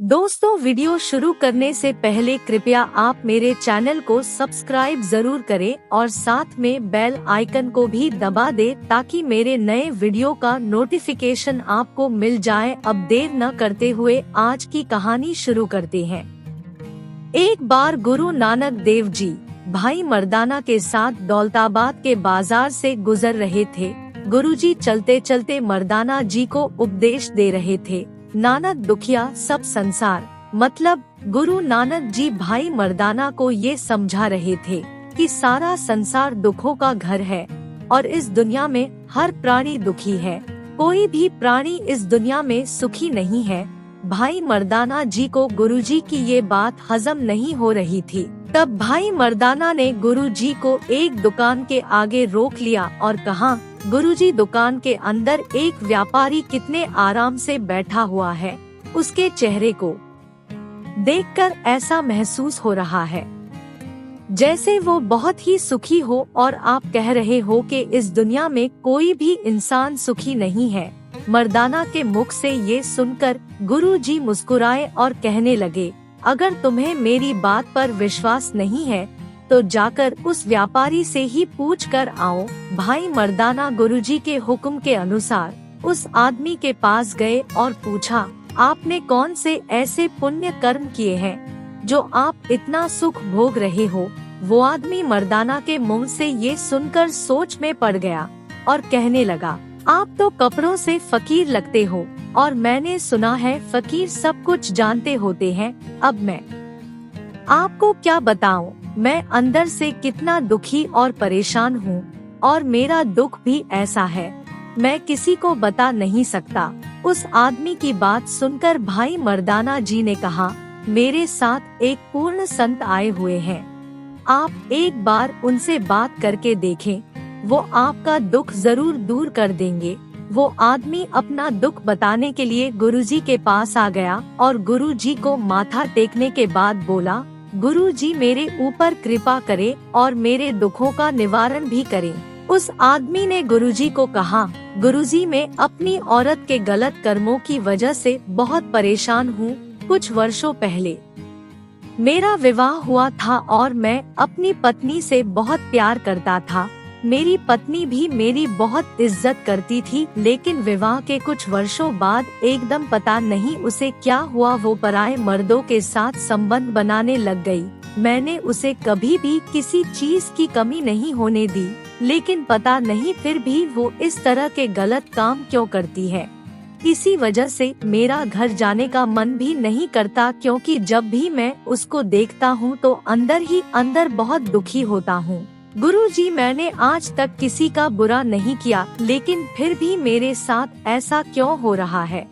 दोस्तों, वीडियो शुरू करने से पहले कृपया आप मेरे चैनल को सब्सक्राइब जरूर करें और साथ में बेल आइकन को भी दबा दें ताकि मेरे नए वीडियो का नोटिफिकेशन आपको मिल जाए। अब देर न करते हुए आज की कहानी शुरू करते हैं। एक बार गुरु नानक देव जी भाई मर्दाना के साथ दौलताबाद के बाजार से गुजर रहे थे। गुरुजी चलते चलते मर्दाना जी को उपदेश दे रहे थे। नानक दुखिया सब संसार, मतलब गुरु नानक जी भाई मर्दाना को ये समझा रहे थे कि सारा संसार दुखों का घर है और इस दुनिया में हर प्राणी दुखी है। कोई भी प्राणी इस दुनिया में सुखी नहीं है। भाई मर्दाना जी को गुरुजी की ये बात हजम नहीं हो रही थी। तब भाई मर्दाना ने गुरुजी को एक दुकान के आगे रोक लिया और कहा, गुरुजी, दुकान के अंदर एक व्यापारी कितने आराम से बैठा हुआ है। उसके चेहरे को देखकर ऐसा महसूस हो रहा है जैसे वो बहुत ही सुखी हो, और आप कह रहे हो कि इस दुनिया में कोई भी इंसान सुखी नहीं है। मर्दाना के मुख से ये सुनकर गुरुजी मुस्कुराए और कहने लगे, अगर तुम्हें मेरी बात पर विश्वास नहीं है तो जाकर उस व्यापारी से ही पूछ कर आओ। भाई मर्दाना गुरुजी के हुक्म के अनुसार उस आदमी के पास गए और पूछा, आपने कौन से ऐसे पुण्य कर्म किए हैं जो आप इतना सुख भोग रहे हो। वो आदमी मर्दाना के मुंह से ये सुनकर सोच में पड़ गया और कहने लगा, आप तो कपड़ों से फकीर लगते हो और मैंने सुना है फकीर सब कुछ जानते होते हैं। अब मैं आपको क्या बताऊं, मैं अंदर से कितना दुखी और परेशान हूँ और मेरा दुख भी ऐसा है, मैं किसी को बता नहीं सकता। उस आदमी की बात सुनकर भाई मर्दाना जी ने कहा, मेरे साथ एक पूर्ण संत आए हुए हैं, आप एक बार उनसे बात करके देखें, वो आपका दुख जरूर दूर कर देंगे। वो आदमी अपना दुख बताने के लिए गुरुजी के पास आ गया और गुरुजी को माथा टेकने के बाद बोला, गुरुजी मेरे ऊपर कृपा करे और मेरे दुखों का निवारण भी करें। उस आदमी ने गुरुजी को कहा, गुरुजी, मैं अपनी औरत के गलत कर्मों की वजह से बहुत परेशान हूँ। कुछ वर्षों पहले मेरा विवाह हुआ था और मैं अपनी पत्नी से बहुत प्यार करता था। मेरी पत्नी भी मेरी बहुत इज्जत करती थी, लेकिन विवाह के कुछ वर्षों बाद एकदम पता नहीं उसे क्या हुआ, वो पराये मर्दों के साथ संबंध बनाने लग गई। मैंने उसे कभी भी किसी चीज की कमी नहीं होने दी, लेकिन पता नहीं फिर भी वो इस तरह के गलत काम क्यों करती है। इसी वजह से मेरा घर जाने का मन भी नहीं करता, क्योंकि जब भी मैं उसको देखता हूँ तो अंदर ही अंदर बहुत दुखी होता हूँ। गुरुजी, मैंने आज तक किसी का बुरा नहीं किया, लेकिन फिर भी मेरे साथ ऐसा क्यों हो रहा है।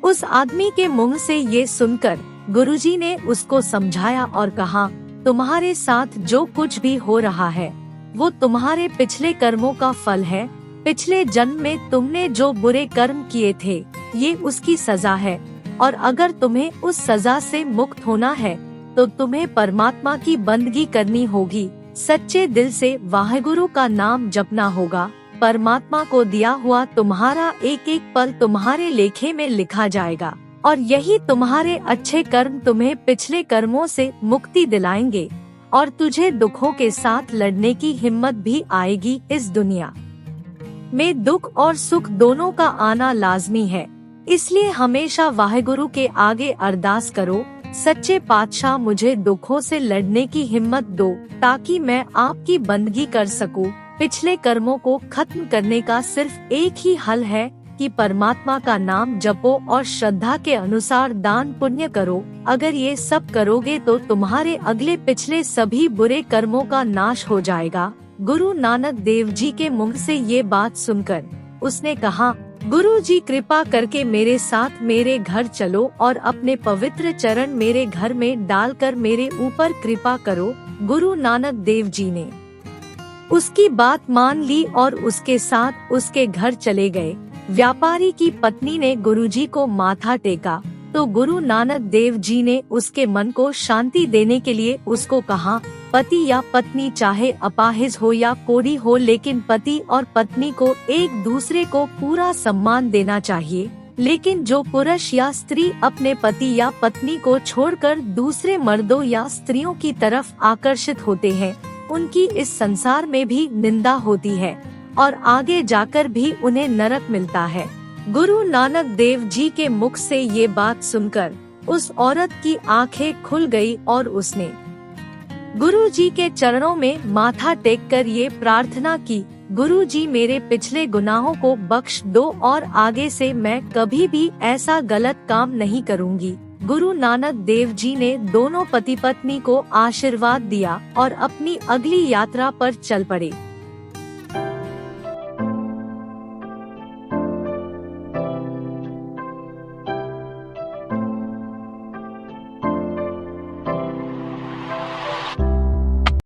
उस आदमी के मुंह से ये सुनकर गुरुजी ने उसको समझाया और कहा, तुम्हारे साथ जो कुछ भी हो रहा है वो तुम्हारे पिछले कर्मों का फल है। पिछले जन्म में तुमने जो बुरे कर्म किए थे ये उसकी सजा है, और अगर तुम्हें उस सजा से मुक्त होना है तो तुम्हें परमात्मा की बंदगी करनी होगी। सच्चे दिल से वाहेगुरु का नाम जपना होगा। परमात्मा को दिया हुआ तुम्हारा एक एक पल तुम्हारे लेखे में लिखा जाएगा, और यही तुम्हारे अच्छे कर्म तुम्हें पिछले कर्मों से मुक्ति दिलाएंगे और तुझे दुखों के साथ लड़ने की हिम्मत भी आएगी। इस दुनिया में दुख और सुख दोनों का आना लाजमी है, इसलिए हमेशा वाहेगुरु के आगे अरदास करो, सच्चे पातशाह मुझे दुखों से लड़ने की हिम्मत दो ताकि मैं आपकी बंदगी कर सकूं। पिछले कर्मों को खत्म करने का सिर्फ एक ही हल है कि परमात्मा का नाम जपो और श्रद्धा के अनुसार दान पुण्य करो। अगर ये सब करोगे तो तुम्हारे अगले पिछले सभी बुरे कर्मों का नाश हो जाएगा। गुरु नानक देव जी के मुंह से ये बात सुनकर उसने कहा, गुरुजी, कृपा करके मेरे साथ मेरे घर चलो और अपने पवित्र चरण मेरे घर में डालकर मेरे ऊपर कृपा करो। गुरु नानक देव जी ने उसकी बात मान ली और उसके साथ उसके घर चले गए। व्यापारी की पत्नी ने गुरुजी को माथा टेका तो गुरु नानक देव जी ने उसके मन को शांति देने के लिए उसको कहा, पति या पत्नी चाहे अपाहिज हो या कोढ़ी हो, लेकिन पति और पत्नी को एक दूसरे को पूरा सम्मान देना चाहिए। लेकिन जो पुरुष या स्त्री अपने पति या पत्नी को छोड़कर दूसरे मर्दों या स्त्रियों की तरफ आकर्षित होते हैं, उनकी इस संसार में भी निंदा होती है और आगे जाकर भी उन्हें नरक मिलता है। गुरु नानक देव जी के मुख से ये बात सुनकर उस औरत की आंखें खुल गई और उसने गुरु जी के चरणों में माथा टेककर ये प्रार्थना की, गुरु जी मेरे पिछले गुनाहों को बख्श दो और आगे से मैं कभी भी ऐसा गलत काम नहीं करूंगी। गुरु नानक देव जी ने दोनों पति पत्नी को आशीर्वाद दिया और अपनी अगली यात्रा पर चल पड़े।